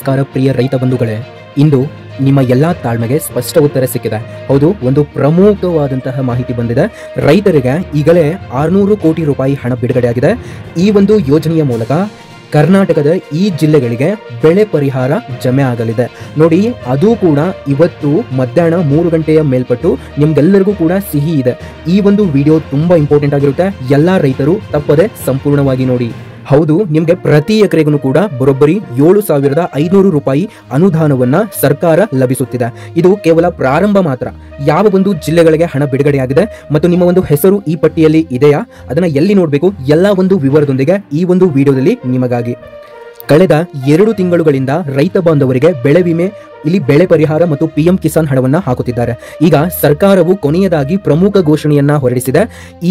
ನಮಸ್ಕಾರ ಪ್ರಿಯ ರೈತ ಬಂಧುಗಳೇ, ಇಂದು ನಿಮ್ಮ ಎಲ್ಲಾ ತಾಳ್ಮೆಗೆ ಸ್ಪಷ್ಟ ಉತ್ತರ ಸಿಕ್ಕಿದೆ. ಹೌದು, ಒಂದು ಪ್ರಮುಖವಾದಂತಹ ಮಾಹಿತಿ ಬಂದಿದೆ. ರೈತರಿಗೆ ಈಗಲೇ 600 ಕೋಟಿ ರೂಪಾಯಿ ಹಣ ಬಿಡುಗಡೆಯಾಗಿದೆ. ಈ ಒಂದು ಯೋಜನೆಯ ಮೂಲಕ ಕರ್ನಾಟಕದ ಈ ಜಿಲ್ಲೆಗಳಿಗೆ ಬೆಳೆ ಪರಿಹಾರ ಜಮೆ ಆಗಲಿದೆ. ನೋಡಿ, ಅದು ಕೂಡ ಇವತ್ತು ಮಧ್ಯಾಹ್ನ 3 ಗಂಟೆಯ ಮೇಲ್ಪಟ್ಟು ನಿಮ್ಗೆಲ್ಲರಿಗೂ ಕೂಡ ಸಿಹಿ ಇದೆ. ಈ ಒಂದು ವಿಡಿಯೋ ತುಂಬಾ ಇಂಪಾರ್ಟೆಂಟ್ ಆಗಿರುತ್ತೆ. ಎಲ್ಲಾ ರೈತರು ತಪ್ಪದೆ ಸಂಪೂರ್ಣವಾಗಿ ನೋಡಿ. ಹೌದು, ನಿಮ್ಗೆ ಪ್ರತಿ ಎಕರೆಗೂ ಕೂಡ ಬರೋಬ್ಬರಿ 7,500 ರೂಪಾಯಿ ಅನುದಾನವನ್ನ ಸರ್ಕಾರ ಲಭಿಸುತ್ತಿದೆ. ಇದು ಕೇವಲ ಪ್ರಾರಂಭ ಮಾತ್ರ. ಯಾವ ಒಂದು ಜಿಲ್ಲೆಗಳಿಗೆ ಹಣ ಬಿಡುಗಡೆಯಾಗಿದೆ ಮತ್ತು ನಿಮ್ಮ ಒಂದು ಹೆಸರು ಈ ಪಟ್ಟಿಯಲ್ಲಿ ಇದೆಯಾ, ಅದನ್ನ ಎಲ್ಲಿ ನೋಡಬೇಕು, ಎಲ್ಲ ಒಂದು ವಿವರದೊಂದಿಗೆ ಈ ಒಂದು ವಿಡಿಯೋದಲ್ಲಿ ನಿಮಗಾಗಿ. ಕಳೆದ 2 ತಿಂಗಳುಗಳಿಂದ ರೈತ ಬಾಂಧವರಿಗೆ ಬೆಳೆ ವಿಮೆ, ಇಲ್ಲಿ ಬೆಳೆ ಪರಿಹಾರ ಮತ್ತು PM ಕಿಸಾನ್ ಹಣವನ್ನ ಹಾಕುತ್ತಿದ್ದಾರೆ. ಈಗ ಸರ್ಕಾರವು ಕೊನೆಯದಾಗಿ ಪ್ರಮುಖ ಘೋಷಣೆಯನ್ನ ಹೊರಡಿಸಿದೆ.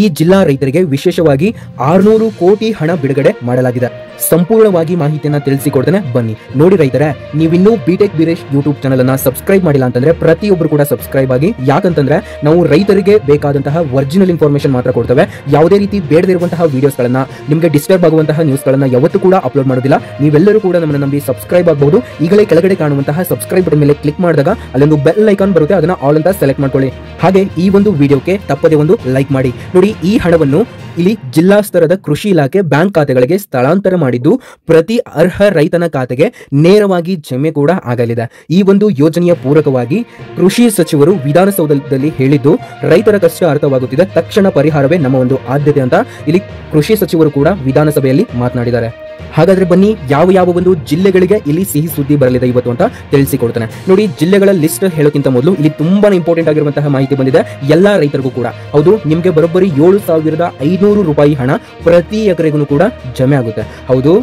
ಈ ಜಿಲ್ಲಾ ರೈತರಿಗೆ ವಿಶೇಷವಾಗಿ 600 ಕೋಟಿ ಹಣ ಬಿಡುಗಡೆ ಮಾಡಲಾಗಿದೆ. ಸಂಪೂರ್ಣವಾಗಿ ಮಾಹಿತಿಯನ್ನ ತಿಳಿಸಿಕೊಡ್ತೇನೆ, ಬನ್ನಿ ನೋಡಿ. ರೈತರೇ, ನೀವಿನ್ನೂ ಬಿಟೆಕ್ ಬೀರೇಶ್ ಯೂಟ್ಯೂಬ್ ಚಾನಲ್ ಅನ್ನ ಸಬ್ಸ್ಕ್ರೈಬ್ ಮಾಡಿಲ್ಲ ಅಂತಂದ್ರೆ ಪ್ರತಿಯೊಬ್ಬರು ಕೂಡ ಸಬ್ಸ್ಕ್ರೈಬ್ ಆಗಿ. ಯಾಕಂತಂದ್ರೆ ನಾವು ರೈತರಿಗೆ ಬೇಕಾದಂತಹ ಒರಿಜಿನಲ್ ಇನ್ಫಾರ್ಮೇಶನ್ ಮಾತ್ರ ಕೊಡ್ತೇವೆ. ಯಾವುದೇ ರೀತಿ ಬೇಡದಿರುವಂತಹ ವಿಡಿಯೋಸ್ಗಳನ್ನ, ನಿಮಗೆ ಡಿಸ್ಟರ್ಬ್ ಆಗುವಂತಹ ನ್ಯೂಸ್ಗಳನ್ನ ಯಾವತ್ತೂ ಕೂಡ ಅಪ್ಲೋಡ್ ಮಾಡೋದಿಲ್ಲ. ನೀವೆಲ್ಲರೂ ಕೂಡ ನಮ್ಮನ್ನು ನಂಬಿ ಸಬ್ಸ್ಕ್ರೈಬ್ ಆಗಬಹುದು. ಈಗಲೇ ಕೆಳಗಡೆ ಕಾಣುವಂತಹ ಸಬ್ಸ್ಕ್ರೈಬ್ ಬಟನ್ ಮೇಲೆ ಕ್ಲಿಕ್ ಮಾಡಿದಾಗ ಅಲ್ಲೊಂದು ಬೆಲ್ ಐಕಾನ್ ಬರುತ್ತೆ, ಅದನ್ನ ಆಲ್ ಅಂತ ಸೆಲೆಕ್ಟ್ ಮಾಡ್ಕೊಳ್ಳಿ. ಹಾಗೆ ಈ ಒಂದು ವಿಡಿಯೋಕ್ಕೆ ತಪ್ಪದೆ ಒಂದು ಲೈಕ್ ಮಾಡಿ. ನೋಡಿ, ಈ ಹಣವನ್ನು ಇಲ್ಲಿ ಜಿಲ್ಲಾ ಸ್ತರದ ಕೃಷಿ ಇಲಾಖೆ ಬ್ಯಾಂಕ್ ಖಾತೆಗಳಿಗೆ ಸ್ಥಳಾಂತರ ಮಾಡಿದ್ದು ಪ್ರತಿ ಅರ್ಹ ರೈತನ ಖಾತೆಗೆ ನೇರವಾಗಿ ಜಮೆ ಕೂಡ ಆಗಲಿದೆ. ಈ ಒಂದು ಯೋಜನೆಯ ಪೂರಕವಾಗಿ ಕೃಷಿ ಸಚಿವರು ವಿಧಾನಸೌಧದಲ್ಲಿ ಹೇಳಿದ್ದು, ರೈತರ ಕಷ್ಟ ಅರ್ಥವಾಗುತ್ತಿದೆ, ತಕ್ಷಣ ಪರಿಹಾರವೇ ನಮ್ಮ ಒಂದು ಆದ್ಯತೆ ಅಂತ ಇಲ್ಲಿ ಕೃಷಿ ಸಚಿವರು ಕೂಡ ವಿಧಾನಸಭೆಯಲ್ಲಿ ಮಾತನಾಡಿದ್ದಾರೆ. ಹಾಗಾದ್ರೆ ಬನ್ನಿ, ಯಾವ ಒಂದು ಜಿಲ್ಲೆಗಳಿಗೆ ಇಲ್ಲಿ ಸಿಹಿ ಸುದ್ದಿ ಬರಲಿದೆ ಇವತ್ತು ಅಂತ ತಿಳಿಸಿಕೊಡ್ತಾನೆ. ನೋಡಿ, ಜಿಲ್ಲೆಗಳ ಲಿಸ್ಟ್ ಹೇಳೋಕ್ಕಿಂತ ಮೊದಲು ಇಲ್ಲಿ ತುಂಬಾನೇ ಇಂಪಾರ್ಟೆಂಟ್ ಆಗಿರುವಂತಹ ಮಾಹಿತಿ ಬಂದಿದೆ ಎಲ್ಲಾ ರೈತರಿಗೂ ಕೂಡ. ಹೌದು, ನಿಮ್ಗೆ ಬರೋಬ್ಬರಿ 7,500 ರೂಪಾಯಿ ಹಣ ಪ್ರತಿ ಎಕರೆಗೂ ಕೂಡ ಜಮೆ ಆಗುತ್ತೆ. ಹೌದು,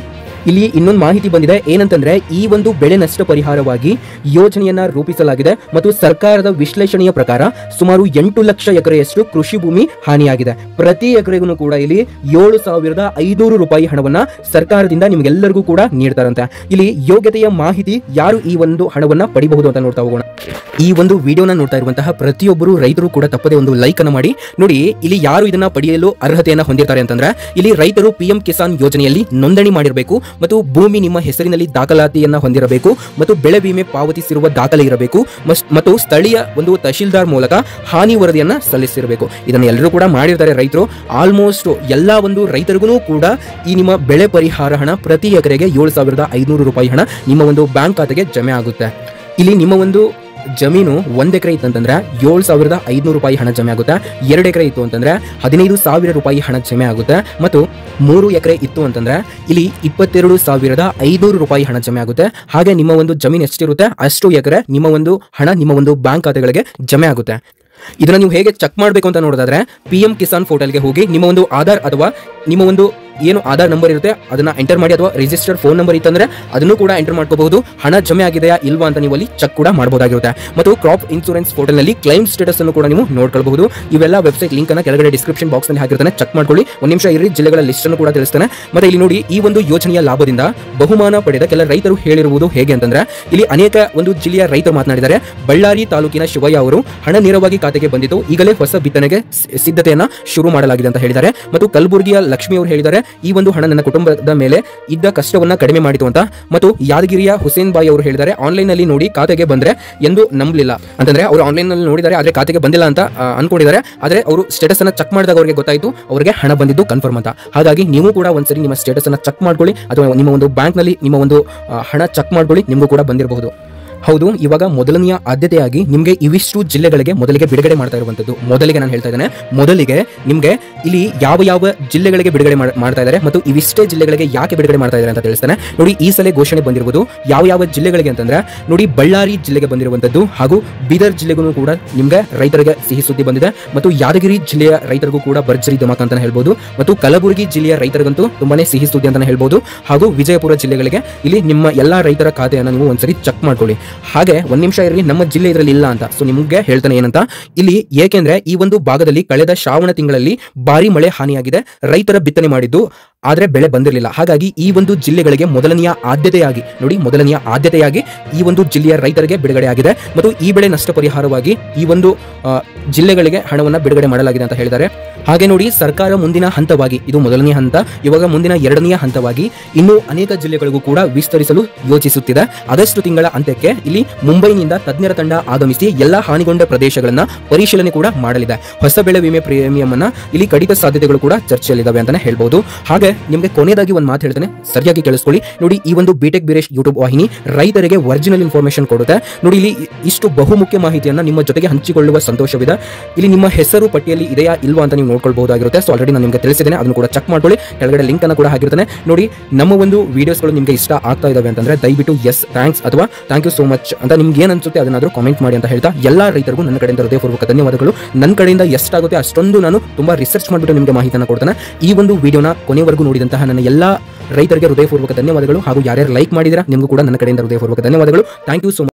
ಇಲ್ಲಿ ಇನ್ನೊಂದು ಮಾಹಿತಿ ಬಂದಿದೆ. ಏನಂತಂದ್ರೆ, ಈ ಒಂದು ಬೆಳೆ ನಷ್ಟ ಪರಿಹಾರವಾಗಿ ಯೋಜನೆಯನ್ನ ರೂಪಿಸಲಾಗಿದೆ ಮತ್ತು ಸರ್ಕಾರದ ವಿಶ್ಲೇಷಣೆಯ ಪ್ರಕಾರ ಸುಮಾರು 8 ಲಕ್ಷ ಎಕರೆಯಷ್ಟು ಕೃಷಿ ಭೂಮಿ ಹಾನಿಯಾಗಿದೆ. ಪ್ರತಿ ಎಕರೆಗೂ ಕೂಡ ಇಲ್ಲಿ 7,500 ರೂಪಾಯಿ ಹಣವನ್ನ ಸರ್ಕಾರದಿಂದ ನಿಮ್ಗೆಲ್ಲರಿಗೂ ಕೂಡ ನೀಡ್ತಾರಂತೆ. ಇಲ್ಲಿ ಯೋಗ್ಯತೆಯ ಮಾಹಿತಿ, ಯಾರು ಈ ಒಂದು ಹಣವನ್ನ ಪಡಿಬಹುದು ಅಂತ ನೋಡ್ತಾ ಹೋಗೋಣ. ಈ ಒಂದು ವಿಡಿಯೋನ ನೋಡ್ತಾ ಇರುವಂತಹ ಪ್ರತಿಯೊಬ್ಬರು ರೈತರು ಕೂಡ ತಪ್ಪದೆ ಒಂದು ಲೈಕ್ ಅನ್ನು ಮಾಡಿ. ನೋಡಿ, ಇಲ್ಲಿ ಯಾರು ಇದನ್ನ ಪಡೆಯಲು ಅರ್ಹತೆಯನ್ನ ಹೊಂದಿರ್ತಾರೆ ಅಂತಂದ್ರೆ, ಇಲ್ಲಿ ರೈತರು PM ಕಿಸಾನ್ ಯೋಜನೆಯಲ್ಲಿ ನೋಂದಣಿ ಮಾಡಿರಬೇಕು ಮತ್ತು ಭೂಮಿ ನಿಮ್ಮ ಹೆಸರಿನಲ್ಲಿ ದಾಖಲಾತಿಯನ್ನ ಹೊಂದಿರಬೇಕು ಮತ್ತು ಬೆಳೆ ವಿಮೆ ಪಾವತಿಸಿರುವ ದಾಖಲೆ ಇರಬೇಕು ಮತ್ತು ಸ್ಥಳೀಯ ಒಂದು ತಹಶೀಲ್ದಾರ್ ಮೂಲಕ ಹಾನಿ ವರದಿಯನ್ನ ಸಲ್ಲಿಸಿರಬೇಕು. ಇದನ್ನ ಎಲ್ಲರೂ ಕೂಡ ಮಾಡಿರ್ತಾರೆ ರೈತರು. ಆಲ್ಮೋಸ್ಟ್ ಎಲ್ಲಾ ಒಂದು ರೈತರಿಗೂ ಕೂಡ ಈ ನಿಮ್ಮ ಬೆಳೆ ಪರಿಹಾರ ಹಣ ಪ್ರತಿ ಎಕರೆಗೆ 7,500 ರೂಪಾಯಿ ಹಣ ನಿಮ್ಮ ಒಂದು ಬ್ಯಾಂಕ್ ಖಾತೆಗೆ ಜಮೆ ಆಗುತ್ತೆ. ಇಲ್ಲಿ ನಿಮ್ಮ ಒಂದು ಜಮೀನು 1 ಎಕರೆ ಇತ್ತು ಅಂತಂದ್ರೆ 7,500 ರೂಪಾಯಿ ಹಣ ಜಮೆ ಆಗುತ್ತೆ. 2 ಎಕರೆ ಇತ್ತು ಅಂತಂದ್ರೆ 15,000 ರೂಪಾಯಿ ಹಣ ಜಮೆ ಆಗುತ್ತೆ ಮತ್ತು 3 ಎಕರೆ ಇತ್ತು ಅಂತಂದ್ರೆ ಇಲ್ಲಿ 22,500 ರೂಪಾಯಿ ಹಣ ಜಮೆ ಆಗುತ್ತೆ. ಹಾಗೆ ನಿಮ್ಮ ಒಂದು ಜಮೀನು ಎಷ್ಟಿರುತ್ತೆ ಅಷ್ಟು ಎಕರೆ ನಿಮ್ಮ ಒಂದು ಹಣ ನಿಮ್ಮ ಒಂದು ಬ್ಯಾಂಕ್ ಖಾತೆಗಳಿಗೆ ಜಮೆ ಆಗುತ್ತೆ. ಇದನ್ನ ನೀವು ಹೇಗೆ ಚೆಕ್ ಮಾಡಬೇಕು ಅಂತ ನೋಡೋದಾದ್ರೆ, PM ಕಿಸಾನ್ ಪೋರ್ಟಲ್ಗೆ ಹೋಗಿ ನಿಮ್ಮ ಒಂದು ಆಧಾರ್ ಅಥವಾ ನಿಮ್ಮ ಒಂದು ಏನು ಆಧಾರ್ ನಂಬರ್ ಇರುತ್ತೆ ಅದನ್ನ ಎಂಟರ್ ಮಾಡಿ, ಅಥವಾ ರಿಜಿಸ್ಟರ್ಡ್ ಫೋನ್ ನಂಬರ್ ಇತ್ತಂದ್ರೆ ಅದನ್ನು ಕೂಡ ಎಂಟರ್ ಮಾಡ್ಕೋಬಹುದು. ಹಣ ಜಮೆ ಆಗಿದೆಯಾ ಇಲ್ವಾ ಅಂತ ನೀವು ಅಲ್ಲಿ ಚೆಕ್ ಕೂಡ ಮಾಡಬಹುದಾಗಿರುತ್ತೆ. ಮತ್ತು ಕ್ರಾಪ್ ಇನ್ಶೂರೆನ್ಸ್ ಪೋರ್ಟಲ್ ನಲ್ಲಿ ಕ್ಲೈಮ್ ಸ್ಟೇಟಸ್ ಅನ್ನು ಕೂಡ ನೀವು ನೋಡ್ಕೊಳ್ಬಹುದು. ಇವೆಲ್ಲ ವೆಬ್ಸೈಟ್ ಲಿಂಕ್ ಅನ್ನ ಕೆಳಗಡೆ ಡಿಸ್ಕ್ರಿಪ್ಷನ್ ಬಾಕ್ಸ್ ನಲ್ಲಿ ಹಾಕಿರ್ತಾನೆ, ಚೆಕ್ ಮಾಡ್ಕೊಳ್ಳಿ. 1 ನಿಮಿಷ ಇರಿ, ಜಿಲ್ಲೆಗಳ ಲಿಸ್ಟ್ ಅನ್ನು ಕೂಡ ತಿಳಿಸ್ತಾನೆ. ಮತ್ತೆ ಇಲ್ಲಿ ನೋಡಿ, ಈ ಒಂದು ಯೋಜನೆಯ ಲಾಭದಿಂದ ಬಹುಮಾನ ಪಡೆದ ಕೆಲ ರೈತರು ಹೇಳಿರುವುದು ಹೇಗೆ ಅಂತಂದ್ರೆ, ಇಲ್ಲಿ ಅನೇಕ ಒಂದು ಜಿಲ್ಲೆಯ ರೈತರು ಮಾತನಾಡಿದ್ದಾರೆ. ಬಳ್ಳಾರಿ ತಾಲೂಕಿನ ಶಿವಯ್ಯ ಅವರು, ಹಣ ನೇರವಾಗಿ ಖಾತೆಗೆ ಬಂದಿದ್ದು, ಈಗಲೇ ಹೊಸ ಬಿತ್ತನೆಗೆ ಸಿದ್ಧತೆಯನ್ನ ಶುರು ಮಾಡಲಾಗಿದೆ ಅಂತ ಹೇಳಿದ್ದಾರೆ. ಮತ್ತು ಕಲಬುರಗಿಯ ಲಕ್ಷ್ಮಿ ಅವರು ಹೇಳಿದ್ದಾರೆ, ಈ ಒಂದು ಹಣ ನನ್ನ ಕುಟುಂಬದ ಮೇಲೆ ಇದ್ದ ಕಷ್ಟವನ್ನ ಕಡಿಮೆ ಮಾಡಿತು ಅಂತ. ಮತ್ತು ಯಾದಗಿರಿಯ ಹುಸೇನ್ ಬಾಯಿ ಅವರು ಹೇಳಿದ್ದಾರೆ, ಆನ್ಲೈನ್ ನಲ್ಲಿ ನೋಡಿ ಖಾತೆಗೆ ಬಂದ್ರೆ ಎಂದು ನಂಬಲಿಲ್ಲ ಅಂತಂದ್ರೆ, ಅವರು ಆನ್ಲೈನ್ ನಲ್ಲಿ ನೋಡಿದ್ದಾರೆ ಆದ್ರೆ ಖಾತೆಗೆ ಬಂದಿಲ್ಲ ಅಂತ ಅನ್ಕೊಂಡಿದ್ದಾರೆ. ಆದ್ರೆ ಅವರು ಸ್ಟೇಟಸ್ ಅನ್ನ ಚೆಕ್ ಮಾಡಿದಾಗ ಅವರಿಗೆ ಗೊತ್ತಾಯ್ತು ಅವರಿಗೆ ಹಣ ಬಂದಿದ್ದು ಕನ್ಫರ್ಮ್ ಅಂತ. ಹಾಗಾಗಿ ನೀವು ಕೂಡ ಒಂದ್ಸರಿ ನಿಮ್ಮ ಸ್ಟೇಟಸ್ ಅನ್ನ ಚೆಕ್ ಮಾಡ್ಕೊಳ್ಳಿ, ಅಥವಾ ನಿಮ್ಮ ಒಂದು ಬ್ಯಾಂಕ್ ನಲ್ಲಿ ನಿಮ್ಮ ಒಂದು ಹಣ ಚೆಕ್ ಮಾಡ್ಕೊಳ್ಳಿ, ನಿಮಗೂ ಕೂಡ ಬಂದಿರಬಹುದು. ಹೌದು, ಇವಾಗ ಮೊದಲನೆಯ ಆದ್ಯತೆಯಾಗಿ ನಿಮಗೆ ಇವಿಷ್ಟು ಜಿಲ್ಲೆಗಳಿಗೆ ಮೊದಲಿಗೆ ಬಿಡುಗಡೆ ಮಾಡ್ತಾ ಇರುವಂತದ್ದು. ಮೊದಲಿಗೆ ನಾನು ಹೇಳ್ತಾ ಇದ್ದೇನೆ, ಮೊದಲಿಗೆ ನಿಮ್ಗೆ ಇಲ್ಲಿ ಯಾವ ಜಿಲ್ಲೆಗಳಿಗೆ ಬಿಡುಗಡೆ ಮಾಡ್ತಾ ಇದ್ದಾರೆ ಮತ್ತು ಇವಿಷ್ಟೇ ಜಿಲ್ಲೆಗಳಿಗೆ ಯಾಕೆ ಬಿಡುಗಡೆ ಮಾಡ್ತಾ ಇದ್ದಾರೆ ಅಂತ ತಿಳಿಸ್ತಾನೆ. ನೋಡಿ, ಈ ಸಲ ಘೋಷಣೆ ಬಂದಿರುವುದು ಯಾವ ಜಿಲ್ಲೆಗಳಿಗೆ ಅಂತಂದ್ರೆ, ನೋಡಿ, ಬಳ್ಳಾರಿ ಜಿಲ್ಲೆಗೆ ಬಂದಿರುವಂತದ್ದು ಹಾಗೂ ಬೀದರ್ ಜಿಲ್ಲೆಗೂ ಕೂಡ ನಿಮ್ಗೆ ರೈತರಿಗೆ ಸಿಹಿ ಸುದ್ದಿ ಬಂದಿದೆ. ಮತ್ತು ಯಾದಗಿರಿ ಜಿಲ್ಲೆಯ ರೈತರಿಗೂ ಕೂಡ ಭರ್ಜರಿ ಧಮಾಕ ಅಂತಾನೆ ಹೇಳ್ಬೋದು. ಮತ್ತು ಕಲಬುರಗಿ ಜಿಲ್ಲೆಯ ರೈತರಿಗಂತೂ ತುಂಬಾನೇ ಸಿಹಿ ಸುದ್ದಿ ಅಂತಾನೆ ಹೇಳ್ಬೋದು. ಹಾಗೂ ವಿಜಯಪುರ ಜಿಲ್ಲೆಗಳಿಗೆ ಇಲ್ಲಿ ನಿಮ್ಮ ಎಲ್ಲಾ ರೈತರ ಖಾತೆಯನ್ನು ನೀವು ಒಂದ್ಸರಿ ಚೆಕ್ ಮಾಡ್ಕೊಳ್ಳಿ. ಹಾಗೆ 1 ನಿಮಿಷ ಇರಲಿ, ನಮ್ಮ ಜಿಲ್ಲೆ ಇದರಲ್ಲಿ ಇಲ್ಲ ಅಂತ ಸೊ ನಿಮಗೆ ಹೇಳ್ತಾನೆ ಏನಂತ ಇಲ್ಲಿ. ಏಕೆಂದ್ರೆ ಈ ಒಂದು ಭಾಗದಲ್ಲಿ ಕಳೆದ ಶ್ರಾವಣ ತಿಂಗಳಲ್ಲಿ ಭಾರಿ ಮಳೆ ಹಾನಿಯಾಗಿದೆ, ರೈತರ ಬಿತ್ತನೆ ಮಾಡಿದ್ದು ಆದ್ರೆ ಬೆಳೆ ಬಂದಿರಲಿಲ್ಲ. ಹಾಗಾಗಿ ಈ ಒಂದು ಜಿಲ್ಲೆಗಳಿಗೆ ಮೊದಲನೆಯ ಆದ್ಯತೆಯಾಗಿ ನೋಡಿ, ಮೊದಲನೆಯ ಆದ್ಯತೆಯಾಗಿ ಈ ಒಂದು ಜಿಲ್ಲೆಯ ರೈತರಿಗೆ ಬಿಡುಗಡೆ ಆಗಿದೆ ಮತ್ತು ಈ ಬೆಳೆ ನಷ್ಟ ಪರಿಹಾರವಾಗಿ ಈ ಒಂದು ಜಿಲ್ಲೆಗಳಿಗೆ ಹಣವನ್ನು ಬಿಡುಗಡೆ ಮಾಡಲಾಗಿದೆ ಅಂತ ಹೇಳಿದ್ದಾರೆ. ಹಾಗೆ ನೋಡಿ, ಸರ್ಕಾರ ಮುಂದಿನ ಹಂತವಾಗಿ, ಇದು ಮೊದಲನೇ ಹಂತ, ಇವಾಗ ಮುಂದಿನ ಎರಡನೆಯ ಹಂತವಾಗಿ ಇನ್ನೂ ಅನೇಕ ಜಿಲ್ಲೆಗಳಿಗೂ ಕೂಡ ವಿಸ್ತರಿಸಲು ಯೋಚಿಸುತ್ತಿದೆ. ಆಗಸ್ಟ್ ತಿಂಗಳ ಅಂತ್ಯಕ್ಕೆ ಇಲ್ಲಿ ಮುಂಬೈನಿಂದ ತಜ್ಞರ ತಂಡ ಆಗಮಿಸಿ ಎಲ್ಲಾ ಹಾನಿಗೊಂಡ ಪ್ರದೇಶಗಳನ್ನ ಪರಿಶೀಲನೆ ಕೂಡ ಮಾಡಲಿದೆ. ಹೊಸ ಬೆಳೆ ವಿಮೆ ಪ್ರೀಮಿಯಂ ಅನ್ನ ಇಲ್ಲಿ ಕಡಿತ ಸಾಧ್ಯತೆಗಳು ಕೂಡ ಚರ್ಚೆಯಲ್ಲಿದ್ದಾವೆ ಅಂತಾನೆ ಹೇಳ್ಬಹುದು. ಹಾಗೆ ನಿಮಗೆ ಕೊನೆಯದಾಗಿ ಒಂದು ಮಾತು ಹೇಳ್ತೇನೆ, ಸರಿಯಾಗಿ ಕೇಳಿಸ್ಕೊಳ್ಳಿ. ನೋಡಿ, ಈ ಒಂದು ಬಿಟೆಕ್ ಬೀರೇಶ್ ಯೂಟ್ಯೂಬ್ ವಾಹಿನಿ ರೈತರಿಗೆ ಒರಿಜಿನಲ್ ಇನ್ಫಾರ್ಮೇಶನ್ ಕೊಡುತ್ತೆ. ನೋಡಿ, ಇಲ್ಲಿ ಇಷ್ಟು ಬಹುಮುಖ್ಯ ಮಾಹಿತಿಯನ್ನ ನಿಮ್ಮ ಜೊತೆಗೆ ಹಂಚಿಕೊಳ್ಳುವ ಸಂತೋಷವಿದೆ. ಇಲ್ಲಿ ನಿಮ್ಮ ಹೆಸರು ಪಟ್ಟಿಯಲ್ಲಿ ಇದೆಯಾ ಇಲ್ವಾ ಅಂತ ನೀವು ನೋಡ್ಕೊಳ್ಬಹುದಾಗಿರುತ್ತೆ. ಸೊ ಆಲ್ರೆಡಿ ನಾನು ನಿಮಗೆ ತಿಳಿಸಿದ್ದೇನೆ, ಅದನ್ನು ಕೂಡ ಚೆಕ್ ಮಾಡ್ಕೊಳ್ಳಿ. ಕೆಳಗಡೆ ಲಿಂಕ್ ಅನ್ನು ಕೂಡ ಹಾಕಿರ್ತೇನೆ. ನೋಡಿ, ನಮ್ಮ ಒಂದು ವಿಡಿಯೋಸ್ಗಳು ನಿಮಗೆ ಇಷ್ಟ ಆಗ್ತಾ ಇದಾವೆ ಅಂತಂದ್ರೆ ದಯವಿಟ್ಟು ಎಸ್ ಥ್ಯಾಂಕ್ಸ್ ಅಥವಾ ಥ್ಯಾಂಕ್ ಯು ಸೋ ಮಚ್ ಅಂತ ನಿಮ್ಗೆ ಏನು ಅನ್ಸುತ್ತೆ ಅದನ್ನಾದ್ರೂ ಕಾಮೆಂಟ್ ಮಾಡಿ ಅಂತ ಹೇಳ್ತಾ, ಎಲ್ಲಾ ರೈತರಿಗೂ ನನ್ನ ಕಡೆಯಿಂದ ಹೃದಯಪೂರ್ವಕ ಧನ್ಯವಾದಗಳು. ನನ್ನ ಕಡೆಯಿಂದ ಎಷ್ಟಾಗುತ್ತೆ ಅಷ್ಟೊಂದು ನಾನು ತುಂಬಾ ರಿಸರ್ಚ್ ಮಾಡಿಬಿಟ್ಟು ನಿಮಗೆ ಮಾಹಿತಿಯನ್ನು ಕೊಡ್ತೇನೆ. ಈ ಒಂದು ವಿಡಿಯೋನ ಕೊನೆವರೆಗೂ ನೋಡಿದಂತಹ ನನ್ನ ಎಲ್ಲಾ ರೈತರಿಗೆ ಹೃದಯಪೂರ್ವಕ ಧನ್ಯವಾದಗಳು. ಹಾಗೂ ಯಾರ್ಯಾರು ಲೈಕ್ ಮಾಡಿದಿರಾ ನಿಮಗೂ ಕೂಡ ನನ್ನ ಕಡೆಯಿಂದ ಹೃದಯಪೂರ್ವಕ ಧನ್ಯವಾದಗಳು. Thank you so much.